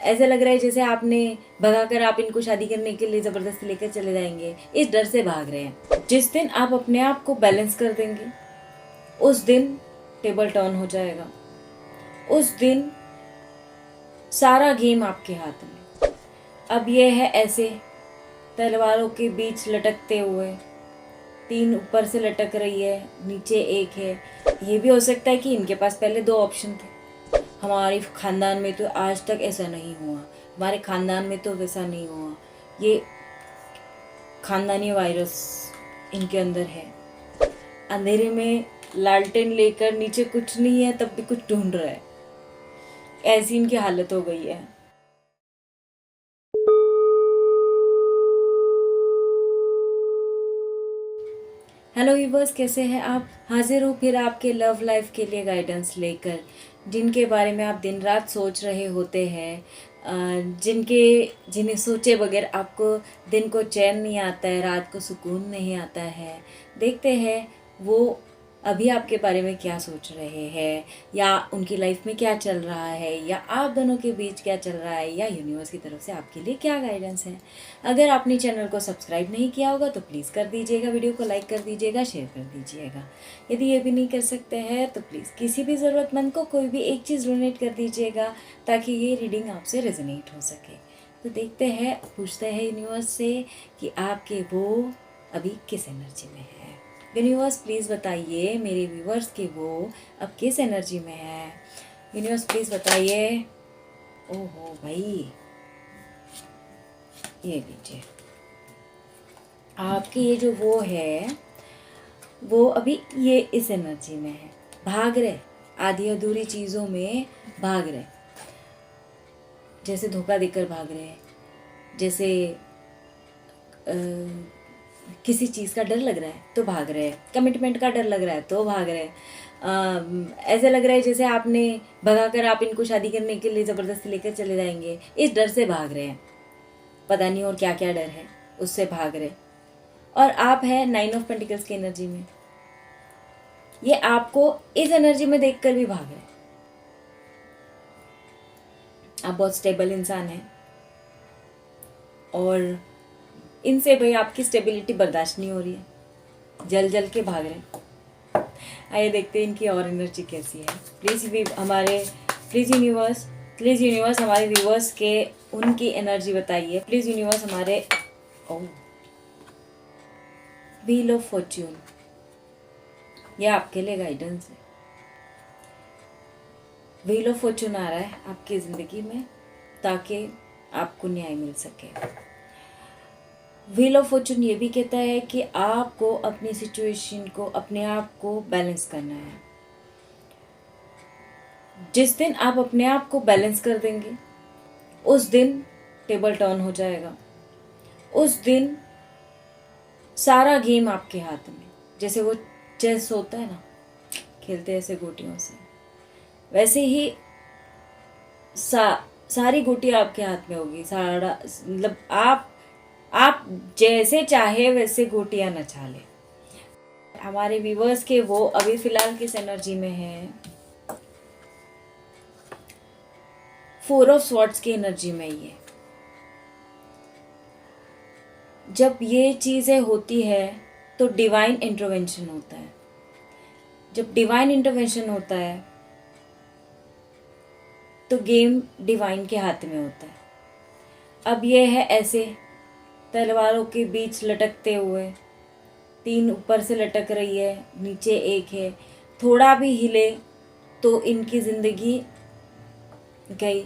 ऐसे लग रहा है जैसे आपने भगाकर आप इनको शादी करने के लिए ज़बरदस्ती लेकर चले जाएंगे, इस डर से भाग रहे हैं। जिस दिन आप अपने आप को बैलेंस कर देंगे उस दिन टेबल टर्न हो जाएगा। उस दिन सारा गेम आपके हाथ में। अब ये है ऐसे तलवारों के बीच लटकते हुए, 3 ऊपर से लटक रही है, नीचे एक है। ये भी हो सकता है कि इनके पास पहले 2 ऑप्शन थे। हमारे खानदान में तो आज तक ऐसा नहीं हुआ, हमारे खानदान में तो वैसा नहीं हुआ, ये खानदानी वायरस इनके अंदर है। अंधेरे में लालटेन लेकर नीचे कुछ नहीं है तब भी कुछ ढूंढ रहा है, ऐसी इनकी हालत हो गई है। हेलो व्यूवर्स, कैसे हैं आप? हाजिर हूँ फिर आपके लव लाइफ के लिए गाइडेंस लेकर, जिनके बारे में आप दिन रात सोच रहे होते हैं, जिन्हें सोचे बगैर आपको दिन को चैन नहीं आता है, रात को सुकून नहीं आता है। देखते हैं वो अभी आपके बारे में क्या सोच रहे हैं, या उनकी लाइफ में क्या चल रहा है, या आप दोनों के बीच क्या चल रहा है, या यूनिवर्स की तरफ से आपके लिए क्या गाइडेंस है। अगर आपने चैनल को सब्सक्राइब नहीं किया होगा तो प्लीज़ कर दीजिएगा, वीडियो को लाइक कर दीजिएगा, शेयर कर दीजिएगा। यदि ये भी नहीं कर सकते हैं तो प्लीज़ किसी भी ज़रूरतमंद को कोई भी एक चीज़ डोनेट कर दीजिएगा ताकि ये रीडिंग आपसे रेजोनेट हो सके। तो देखते हैं, पूछते हैं यूनिवर्स से कि आपके वो अभी किस एनर्जी में है। यूनिवर्स प्लीज़ बताइए मेरे व्यूवर्स के वो अब किस एनर्जी में है। यूनिवर्स प्लीज़ बताइए। ओहो भाई, ये लीजिए, आपके ये जो वो है वो अभी ये इस एनर्जी में है, भाग रहे, आधी अधूरी चीज़ों में भाग रहे, जैसे धोखा देकर भाग रहे हैं, जैसे किसी चीज़ का डर लग रहा है तो भाग रहे हैं, कमिटमेंट का डर लग रहा है तो भाग रहे हैं। ऐसे लग रहा है जैसे आपने भगाकर आप इनको शादी करने के लिए ज़बरदस्ती लेकर चले जाएंगे, इस डर से भाग रहे हैं। पता नहीं और क्या क्या डर है, उससे भाग रहे। और आप है 9 ऑफ पेंटिकल्स की एनर्जी में, ये आपको इस एनर्जी में देखकर भी भाग रहे हैं। आप बहुत स्टेबल इंसान हैं और इनसे भाई आपकी स्टेबिलिटी बर्दाश्त नहीं हो रही है, जल जल के भाग रहे हैं। आइए देखते हैं इनकी और एनर्जी कैसी है। प्लीज़ यूनिवर्स हमारे व्यूवर्स के उनकी एनर्जी बताइए। प्लीज़ यूनिवर्स हमारे व्हील ऑफ फॉर्च्यून, यह आपके लिए गाइडेंस है। व्हील ऑफ फॉर्च्यून आ रहा है आपकी ज़िंदगी में ताकि आपको न्याय मिल सके। व्हील ऑफ फॉर्च्यून ये भी कहता है कि आपको अपनी सिचुएशन को, अपने आप को बैलेंस करना है। जिस दिन आप अपने आप को बैलेंस कर देंगे उस दिन टेबल टर्न हो जाएगा। उस दिन सारा गेम आपके हाथ में, जैसे वो चेस होता है ना, खेलते हैं ऐसे गोटियों से, वैसे ही सारी गोटियां आपके हाथ में होगी। सारा मतलब आप जैसे चाहे वैसे गोटियां नचा ले। हमारे व्यूवर्स के वो अभी फिलहाल किस एनर्जी में है? 4 ऑफ स्वॉर्ड्स की एनर्जी में ही है। जब ये चीज़ें होती है तो डिवाइन इंटरवेंशन होता है। जब डिवाइन इंटरवेंशन होता है तो गेम डिवाइन के हाथ में होता है। अब ये है ऐसे तलवारों के बीच लटकते हुए, 3 ऊपर से लटक रही है, नीचे एक है। थोड़ा भी हिले तो इनकी ज़िंदगी गई।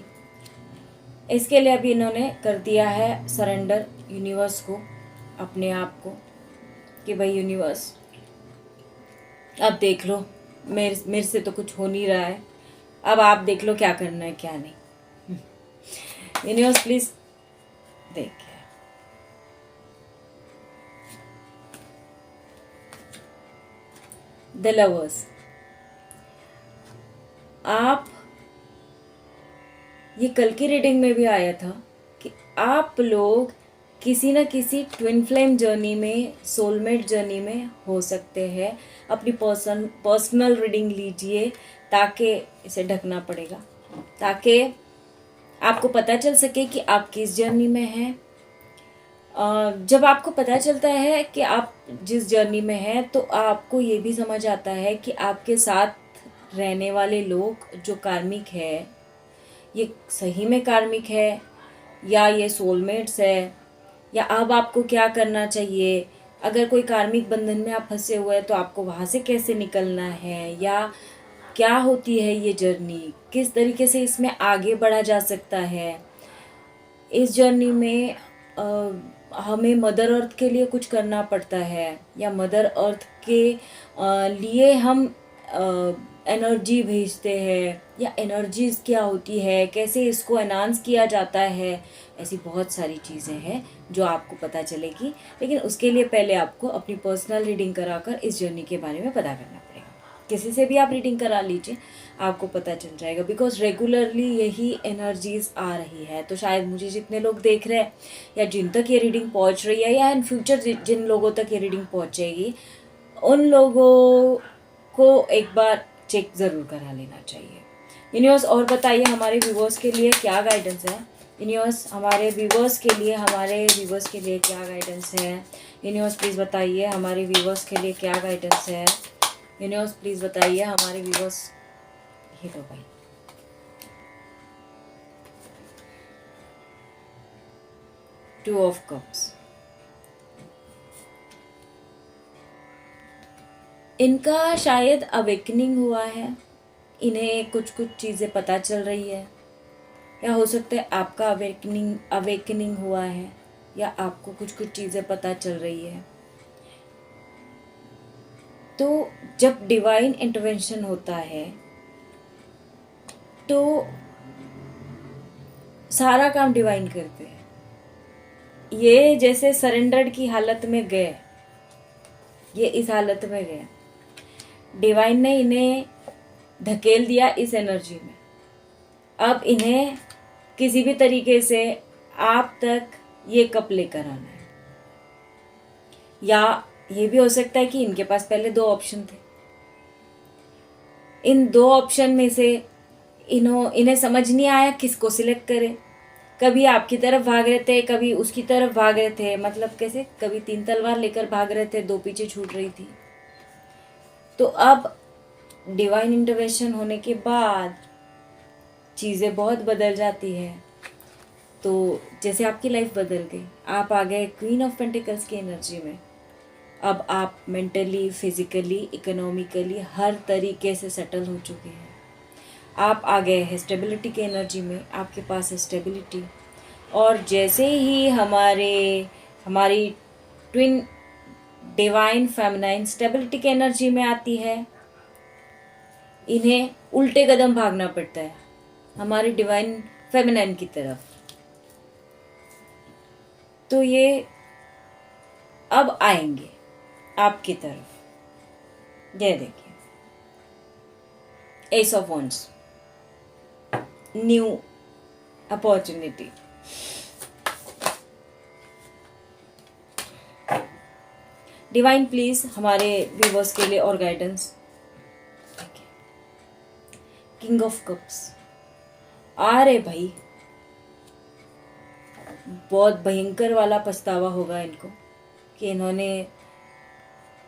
इसके लिए अभी इन्होंने कर दिया है सरेंडर यूनिवर्स को, अपने आप को, कि भाई यूनिवर्स अब देख लो, मेरे से तो कुछ हो नहीं रहा है, अब आप देख लो क्या करना है क्या नहीं। यूनिवर्स प्लीज देखिए, द लवर्स, आप, ये कल की रीडिंग में भी आया था कि आप लोग किसी न किसी ट्विन फ्लेम जर्नी में, सोलमेट जर्नी में हो सकते हैं। अपनी पर्सनल रीडिंग लीजिए, ताकि इसे ढकना पड़ेगा, ताकि आपको पता चल सके कि आप किस जर्नी में हैं। जब आपको पता चलता है कि आप जिस जर्नी में हैं, तो आपको ये भी समझ आता है कि आपके साथ रहने वाले लोग जो कार्मिक है, ये सही में कार्मिक है या ये सोलमेट्स है, या अब आपको क्या करना चाहिए। अगर कोई कार्मिक बंधन में आप फंसे हुए हैं तो आपको वहाँ से कैसे निकलना है, या क्या होती है ये जर्नी, किस तरीके से इसमें आगे बढ़ा जा सकता है। इस जर्नी में हमें मदर अर्थ के लिए कुछ करना पड़ता है, या मदर अर्थ के लिए हम एनर्जी भेजते हैं, या एनर्जीज क्या होती है, कैसे इसको एनहांस किया जाता है। ऐसी बहुत सारी चीज़ें हैं जो आपको पता चलेगी, लेकिन उसके लिए पहले आपको अपनी पर्सनल रीडिंग कराकर इस जर्नी के बारे में पता करना पड़ेगा। किसी से भी आप रीडिंग करा लीजिए, आपको पता चल जाएगा, बिकॉज रेगुलरली यही एनर्जीज आ रही है। तो शायद मुझे जितने लोग देख रहे हैं, या जिन तक ये रीडिंग पहुंच रही है, या इन फ्यूचर जिन लोगों तक ये रीडिंग पहुंचेगी, उन लोगों को एक बार चेक ज़रूर करा लेना चाहिए। यूनिवर्स और बताइए हमारे व्यूवर्स के लिए क्या गाइडेंस है। यूनिवर्स हमारे व्यूवर्स के लिए क्या गाइडेंस है। यूनिवर्स प्लीज़ बताइए हमारे व्यूवर्स के लिए क्या गाइडेंस है। यूनिवर्स प्लीज़ बताइए हमारे व्यूवर्स। ये लो भाई, टू ऑफ कप्स। इनका शायद अवेकनिंग हुआ है, इन्हें कुछ कुछ चीज़ें पता चल रही है, या हो सकता है आपका अवेकनिंग हुआ है, या आपको कुछ कुछ चीज़ें पता चल रही है। तो जब डिवाइन इंटरवेंशन होता है तो सारा काम डिवाइन करते हैं। ये जैसे सरेंडर्ड की हालत में गए, ये इस हालत में गए, डिवाइन ने इन्हें धकेल दिया इस एनर्जी में। अब इन्हें किसी भी तरीके से आप तक ये कप लेकर आना है, या ये भी हो सकता है कि इनके पास पहले 2 ऑप्शन थे। इन 2 ऑप्शन में से इन्हें समझ नहीं आया किसको सिलेक्ट करें। कभी आपकी तरफ भाग रहे थे, कभी उसकी तरफ भाग रहे थे। मतलब कैसे, कभी 3 तलवार लेकर भाग रहे थे, 2 पीछे छूट रही थी। तो अब डिवाइन इंटरवेंशन होने के बाद चीज़ें बहुत बदल जाती है। तो जैसे आपकी लाइफ बदल गई, आप आ गए क्वीन ऑफ पेंटिकल्स की एनर्जी में। अब आप मेंटली, फिजिकली, इकोनॉमिकली हर तरीके से सेटल हो चुके हैं। आप आ गए हैं स्टेबिलिटी की एनर्जी में, आपके पास है स्टेबिलिटी। और जैसे ही हमारी ट्विन डिवाइन फेमिनाइन स्टेबिलिटी की एनर्जी में आती है, इन्हें उल्टे कदम भागना पड़ता है हमारी डिवाइन फेमिनाइन की तरफ। तो ये अब आएंगे आपकी तरफ। ये देखिए, S of wands, new opportunity. Divine please हमारे व्यूवर्स के लिए और गाइडेंस। किंग ऑफ कप्स आ रहे भाई, बहुत भयंकर वाला पछतावा होगा इनको कि इन्होंने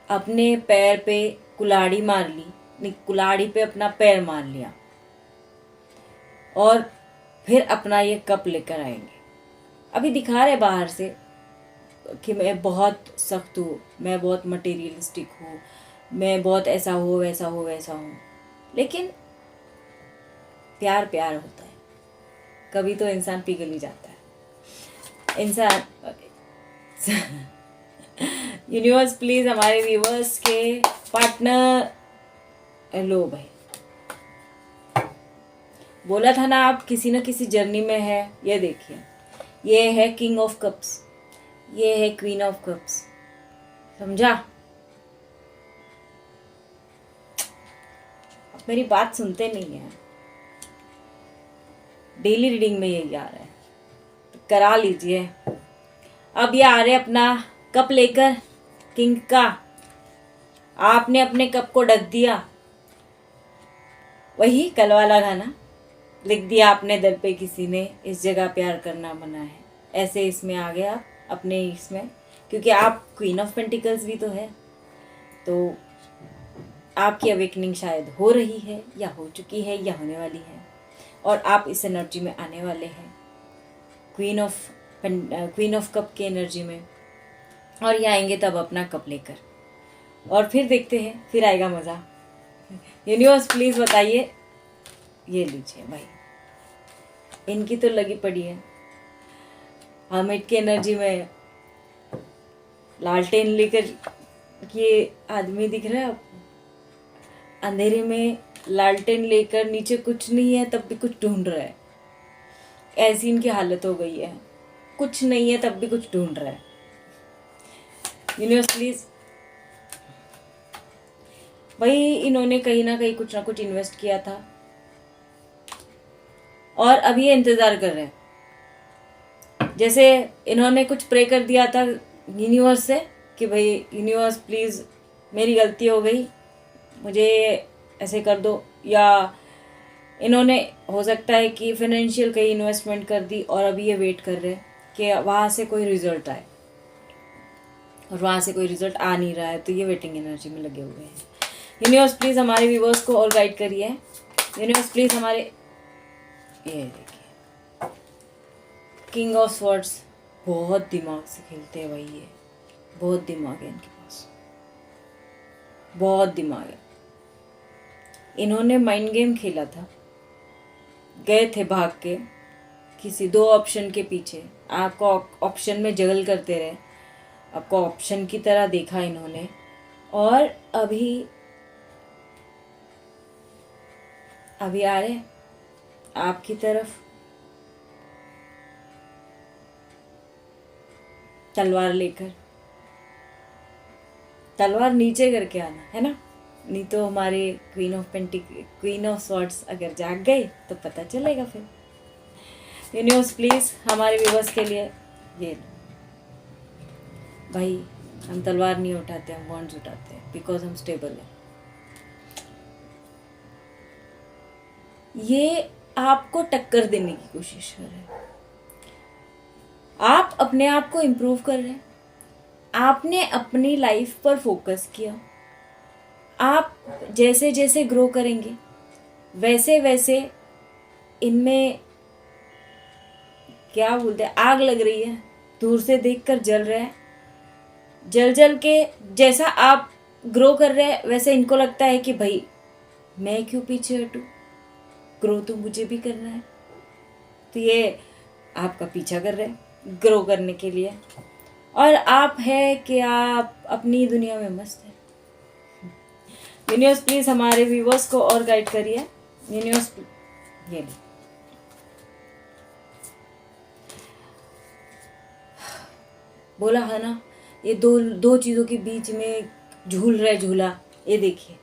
अपने पैर पे कुल्हाड़ी मार ली, नहीं कुल्हाड़ी पे अपना पैर मार लिया, और फिर अपना ये कप लेकर आएंगे। अभी दिखा रहे बाहर से कि मैं बहुत सख्त हूँ, मैं बहुत मटेरियलिस्टिक हूँ, मैं बहुत ऐसा हूँ वैसा हूँ वैसा हूँ, लेकिन प्यार प्यार होता है। कभी तो इंसान पिघल ही जाता है इंसान। यूनिवर्स प्लीज हमारे व्यूवर्स के पार्टनर। हेलो भाई, बोला था ना आप किसी न किसी जर्नी में है। ये देखिए, ये है किंग ऑफ कप्स, ये है क्वीन ऑफ कप्स। समझा? आप मेरी बात सुनते नहीं है। डेली रीडिंग में यही आ रहा है, तो करा लीजिए। अब ये आ रहे अपना कप लेकर, किंग का। आपने अपने कप को ढक दिया, वही कल वाला गाना, लिख दिया अपने दर पे किसी ने, इस जगह प्यार करना मना है, ऐसे इसमें आ गया अपने इसमें, क्योंकि आप क्वीन ऑफ पेंटिकल्स भी तो है। तो आपकी अवेकनिंग शायद हो रही है या हो चुकी है या होने वाली है, और आप इस एनर्जी में आने वाले हैं, क्वीन ऑफ कप की एनर्जी में। और ये आएंगे तब अपना कप लेकर, और फिर देखते हैं, फिर आएगा मज़ा। यूनिवर्स प्लीज़ बताइए। ये लीजिए भाई, इनकी तो लगी पड़ी है। हर्मिट की एनर्जी में लालटेन लेकर ये आदमी दिख रहा है आपको, अंधेरे में लालटेन लेकर, नीचे कुछ नहीं है तब भी कुछ ढूंढ रहा है, ऐसी इनकी हालत हो गई है। कुछ नहीं है तब भी कुछ ढूंढ रहा है। यूनिवर्स प्लीज, भाई इन्होंने कहीं ना कहीं कुछ ना कुछ इन्वेस्ट किया था और अभी ये इंतजार कर रहे हैं। जैसे इन्होंने कुछ प्रे कर दिया था यूनिवर्स से कि भाई यूनिवर्स प्लीज मेरी गलती हो गई, मुझे ऐसे कर दो, या इन्होंने हो सकता है कि फाइनेंशियल कहीं इन्वेस्टमेंट कर दी और अभी ये वेट कर रहे हैं कि वहाँ से कोई रिजल्ट आए, और वहाँ से कोई रिजल्ट आ नहीं रहा है, तो ये वेटिंग एनर्जी में लगे हुए हैं। यूनिवर्स प्लीज़ हमारे व्यूवर्स को और गाइड करिए। यूनिवर्स प्लीज़ हमारे, ये देखिए किंग ऑफ स्वॉर्ड्स, बहुत दिमाग से खेलते हैं भाई, ये बहुत दिमाग है इनके पास, बहुत दिमाग है। इन्होंने माइंड गेम खेला था, गए थे भाग के किसी 2 ऑप्शन के पीछे, आपको ऑप्शन में जगल करते रहे, आपको ऑप्शन की तरह देखा इन्होंने, और अभी आ रहे आपकी तरफ तलवार लेकर। तलवार नीचे करके आना है ना, नहीं तो हमारे क्वीन ऑफ स्वॉर्ड्स अगर जाग गए तो पता चलेगा फिर। यूनिवर्स प्लीज हमारे व्यूवर्स के लिए, ये भाई हम तलवार नहीं उठाते, हम वॉन्ड्स उठाते हैं, बिकॉज हम स्टेबल हैं। ये आपको टक्कर देने की कोशिश कर रहे हैं, आप अपने आप को इम्प्रूव कर रहे हैं, आपने अपनी लाइफ पर फोकस किया, आप जैसे जैसे ग्रो करेंगे वैसे वैसे इनमें क्या बोलते हैं, आग लग रही है, दूर से देखकर जल रहा है, जल के जैसा आप ग्रो कर रहे हैं वैसे इनको लगता है कि भाई मैं क्यों पीछे हटूं, ग्रो तो मुझे भी करना है। तो ये आपका पीछा कर रहे हैं ग्रो करने के लिए, और आप है कि आप अपनी दुनिया में मस्त हैं। यूनिवर्स प्लीज हमारे व्यूवर्स को और गाइड करिए। यूनिवर्स ये बोला है ना, ये दो चीजों के बीच में झूल रहा है झूला, ये देखिए,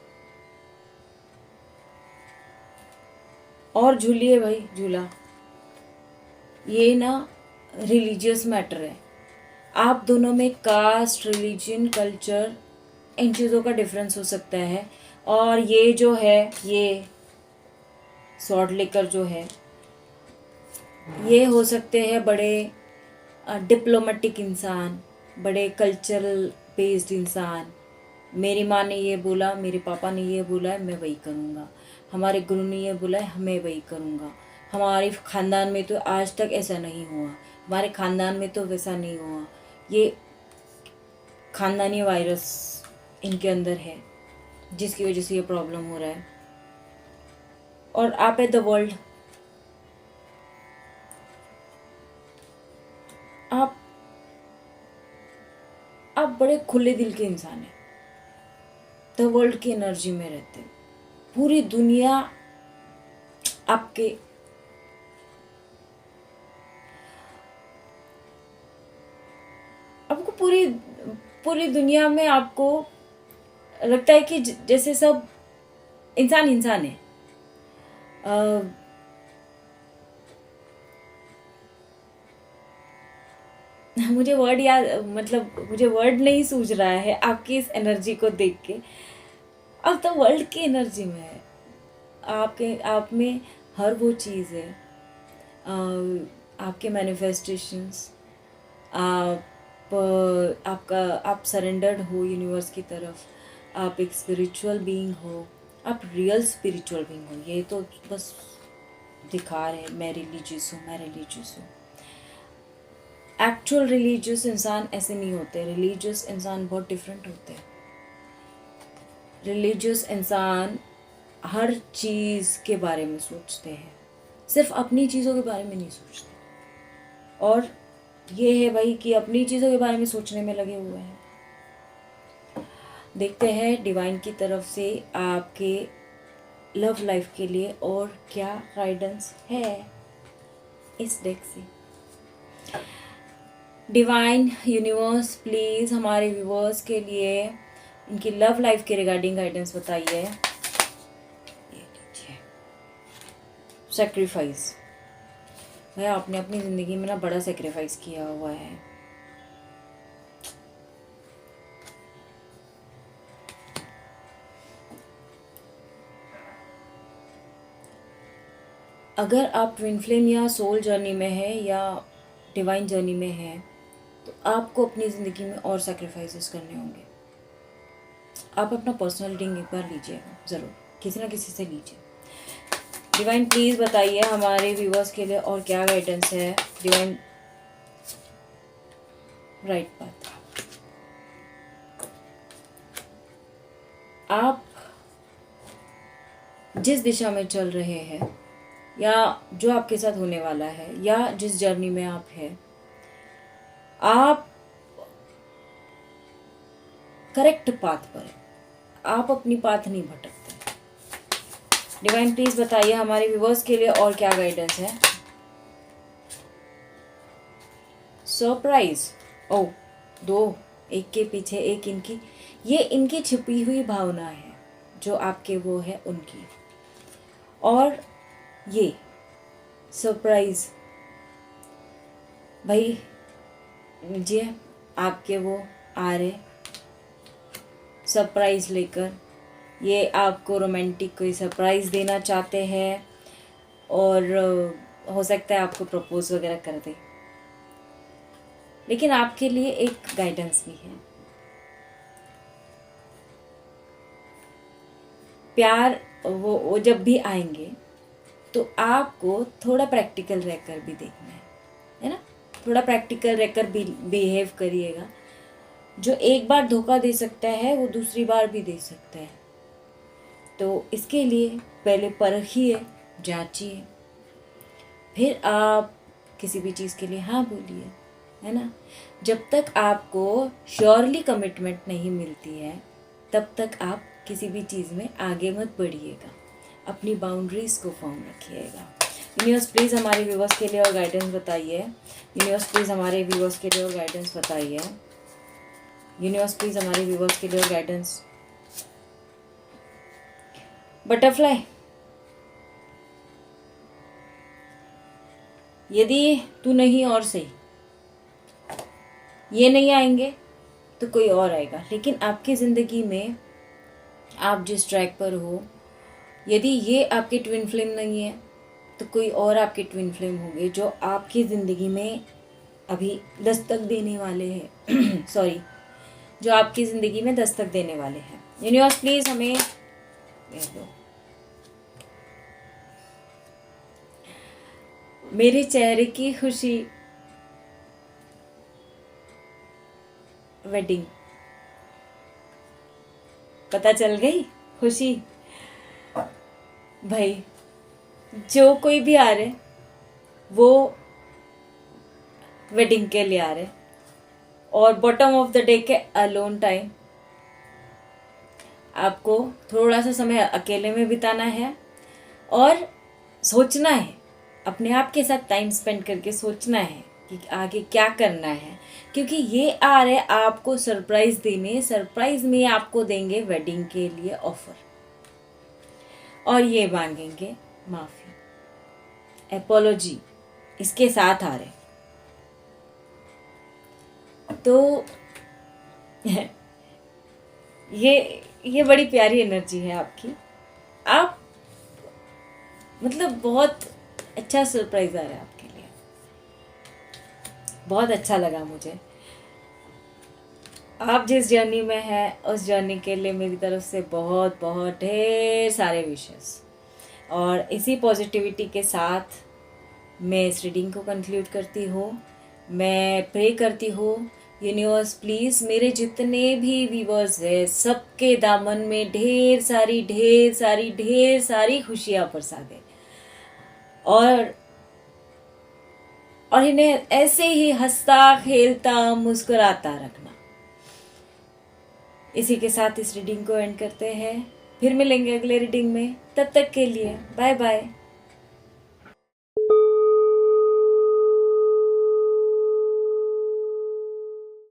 और झूलिए भाई झूला। ये ना रिलीजियस मैटर है, आप दोनों में कास्ट, रिलीजन, कल्चर, इन चीज़ों का डिफरेंस हो सकता है, और ये जो है ये स्वॉर्ड लेकर जो है ये हो सकते हैं बड़े डिप्लोमेटिक इंसान, बड़े कल्चरल बेस्ड इंसान। मेरी माँ ने ये बोला, मेरे पापा ने ये बोला है, मैं वही करूँगा, हमारे गुरु ने ये बोला है, मैं वही करूँगा, हमारे ख़ानदान में तो आज तक ऐसा नहीं हुआ, हमारे ख़ानदान में तो वैसा नहीं हुआ। ये ख़ानदानी वायरस इनके अंदर है जिसकी वजह से ये प्रॉब्लम हो रहा है। और आप एट द वर्ल्ड, आप बड़े खुले दिल के इंसान हैं, द वर्ल्ड की एनर्जी में रहते हैं, पूरी दुनिया आपके आपको पूरी दुनिया में आपको लगता है कि जैसे सब इंसान है। मुझे वर्ड नहीं सूझ रहा है आपकी इस एनर्जी को देख के। अब तो वर्ल्ड की एनर्जी में है, आप में हर वो चीज़ है, आपके मैनिफेस्टेशंस, आप सरेंडर्ड हो यूनिवर्स की तरफ, आप एक स्पिरिचुअल बीइंग हो, आप रियल स्पिरिचुअल बीइंग हो। ये तो बस दिखा रहे हैं मैं रिलीजियस हूँ, मैं रिलीजियस हूँ। एक्चुअल रिलीजियस इंसान ऐसे नहीं होते। रिलीजियस इंसान बहुत डिफरेंट होते हैं। रिलीजियस इंसान हर चीज़ के बारे में सोचते हैं, सिर्फ अपनी चीज़ों के बारे में नहीं सोचते। और ये है भाई कि अपनी चीज़ों के बारे में सोचने में लगे हुए हैं। देखते हैं डिवाइन की तरफ से आपके लव लाइफ के लिए और क्या गाइडेंस है इस डेक से। डिवाइन यूनिवर्स प्लीज़ हमारे व्यूअर्स के लिए इनकी लव लाइफ के रिगार्डिंग गाइडेंस बताइए। ये लीजिए, सेक्रीफाइस। भाई आपने अपनी ज़िंदगी में ना बड़ा सेक्रीफाइस किया हुआ है। अगर आप ट्विन फ्लेम या सोल जर्नी में है या डिवाइन जर्नी में है तो आपको अपनी ज़िंदगी में और सेक्रीफाइसेस करने होंगे। आप अपना पर्सनल रीडिंग एक बार लीजिएगा ज़रूर, किसी ना किसी से लीजिए। डिवाइन प्लीज़ बताइए हमारे व्यूअर्स के लिए और क्या गाइडेंस है। Divine right path. आप जिस दिशा में चल रहे हैं या जो आपके साथ होने वाला है या जिस जर्नी में आप हैं, आप करेक्ट पाथ पर है। आप अपनी पाथ नहीं भटकते। डिवाइन प्लीज बताइए हमारे व्यूअर्स के लिए और क्या गाइडेंस है। सरप्राइज। ओ, दो, एक के पीछे एक इनकी, ये इनकी छिपी हुई भावना है जो आपके वो है उनकी। और ये सरप्राइज भाई लीजिए, आपके वो आ रहे सरप्राइज लेकर। ये आपको रोमांटिक कोई सरप्राइज देना चाहते हैं और हो सकता है आपको प्रपोज वगैरह कर दे। लेकिन आपके लिए एक गाइडेंस भी है। प्यार वो जब भी आएंगे तो आपको थोड़ा प्रैक्टिकल रहकर भी देखना है ना। थोड़ा प्रैक्टिकल रहकर भी बिहेव करिएगा। जो एक बार धोखा दे सकता है वो दूसरी बार भी दे सकता है। तो इसके लिए पहले परखिए, जांचिए, फिर आप किसी भी चीज़ के लिए हाँ बोलिए, है ना। जब तक आपको श्योरली कमिटमेंट नहीं मिलती है तब तक आप किसी भी चीज़ में आगे मत बढ़िएगा। अपनी बाउंड्रीज़ को फॉर्म रखिएगा। यूनिवर्स प्लीज़ हमारे व्यूअर्स के लिए और गाइडेंस बताइए। यूनिवर्स प्लीज़ हमारे व्यूअर्स के लिए और गाइडेंस बताइए। यूनिवर्स प्लीज़ हमारे व्यूअर्स के लिए और गाइडेंस। बटरफ्लाई, यदि तू नहीं और सही, ये नहीं आएंगे तो कोई और आएगा। लेकिन आपकी ज़िंदगी में आप जिस ट्रैक पर हो, यदि ये आपके ट्विन फ्लेम नहीं है तो कोई और आपके ट्विन फ्लेम होंगे जो आपकी ज़िंदगी में अभी दस्तक देने वाले हैं सॉरी, जो आपकी ज़िंदगी में दस्तक देने वाले हैं। यूनिवर्स प्लीज़ हमें दे दो। मेरे चेहरे की खुशी, वेडिंग, पता चल गई खुशी। भाई जो कोई भी आ रहे वो वेडिंग के लिए आ रहे। और बॉटम ऑफ द डे के अलोन टाइम, आपको थोड़ा सा समय अकेले में बिताना है और सोचना है, अपने आप के साथ टाइम स्पेंड करके सोचना है कि आगे क्या करना है। क्योंकि ये आ रहे आपको सरप्राइज देने। सरप्राइज में आपको देंगे वेडिंग के लिए ऑफर और ये मांगेंगे माफी, एपोलॉजी इसके साथ आ रहे। तो ये बड़ी प्यारी एनर्जी है आपकी। आप मतलब बहुत अच्छा सरप्राइज आ रहा है आपके लिए। बहुत अच्छा लगा मुझे। आप जिस जर्नी में हैं उस जर्नी के लिए मेरी तरफ से बहुत बहुत ढेर सारे विशेस, और इसी पॉजिटिविटी के साथ मैं इस रीडिंग को कंक्लूड करती हूँ। मैं प्रे करती हूँ यूनिवर्स प्लीज़ मेरे जितने भी व्यूवर्स हैं सबके दामन में ढेर सारी ढेर सारी ढेर सारी खुशियाँ बरसा दे, और इन्हें ऐसे ही हंसता खेलता मुस्कुराता रखना। इसी के साथ इस रीडिंग को एंड करते हैं। फिर मिलेंगे अगले रीडिंग में। तब तक के लिए बाय बाय।